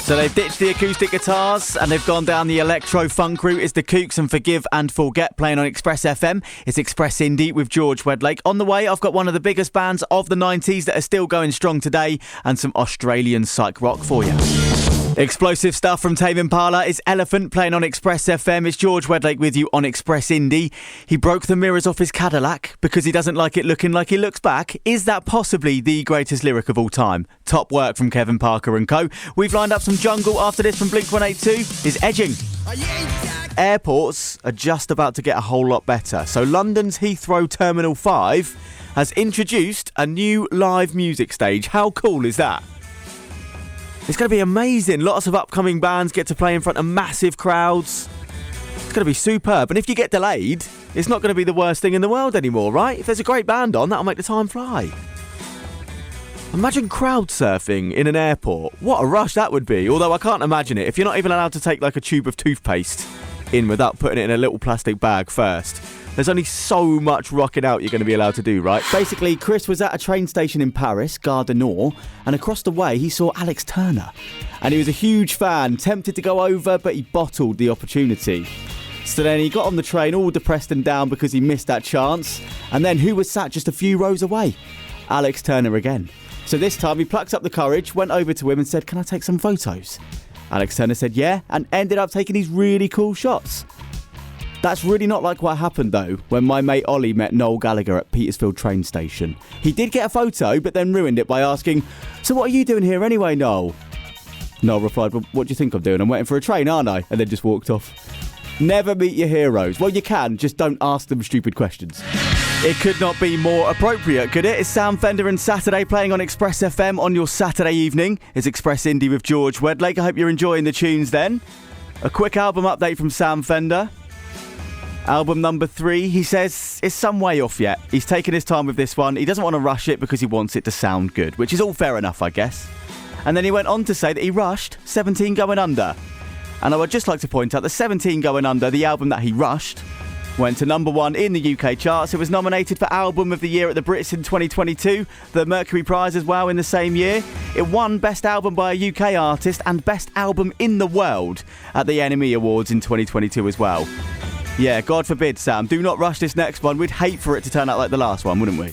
So they've ditched the acoustic guitars and they've gone down the electro-funk route. It's the Kooks and Forgive and Forget playing on Express FM. It's Express Indie with George Wedlake. On the way, I've got one of the biggest bands of the 90s that are still going strong today and some Australian psych rock for you. Explosive stuff from Tame Impala is Elephant playing on Express FM. It's George Wedlake with you on Express Indie. He broke the mirrors off his Cadillac because he doesn't like it looking like he looks back. Is that possibly the greatest lyric of all time? Top work from Kevin Parker and co. We've lined up some Jungle after this from Blink-182. Is Edging. Airports are just about to get a whole lot better. So London's Heathrow Terminal 5 has introduced a new live music stage. How cool is that? It's going to be amazing. Lots of upcoming bands get to play in front of massive crowds. It's going to be superb. And if you get delayed, it's not going to be the worst thing in the world anymore, right? If there's a great band on, that'll make the time fly. Imagine crowd surfing in an airport. What a rush that would be. Although I can't imagine it. If you're not even allowed to take like a tube of toothpaste in without putting it in a little plastic bag first, there's only so much rocking out you're going to be allowed to do, right? Basically, Chris was at a train station in Paris, Gare du Nord, and across the way he saw Alex Turner. And he was a huge fan, tempted to go over, but he bottled the opportunity. So then he got on the train all depressed and down because he missed that chance. And then who was sat just a few rows away? Alex Turner again. So this time he plucked up the courage, went over to him and said, "Can I take some photos?" Alex Turner said yeah, and ended up taking these really cool shots. That's really not like what happened, though, when my mate Ollie met Noel Gallagher at Petersfield train station. He did get a photo, but then ruined it by asking, "So what are you doing here anyway, Noel?" Noel replied, "Well, what do you think I'm doing? I'm waiting for a train, aren't I?" And then just walked off. Never meet your heroes. Well, you can, just don't ask them stupid questions. It could not be more appropriate, could it? It's Sam Fender and Saturday playing on Express FM on your Saturday evening. It's Express Indie with George Wedlake. I hope you're enjoying the tunes then. A quick album update from Sam Fender. Album number 3, he says, is some way off yet. He's taken his time with this one. He doesn't want to rush it because he wants it to sound good, which is all fair enough, I guess. And then he went on to say that he rushed 17 Going Under. And I would just like to point out that 17 Going Under, the album that he rushed, went to number 1 in the UK charts. It was nominated for Album of the Year at the Brits in 2022, the Mercury Prize as well in the same year. It won Best Album by a UK Artist and Best Album in the World at the NME Awards in 2022 as well. Yeah, God forbid, Sam, do not rush this next one. We'd hate for it to turn out like the last one, wouldn't we?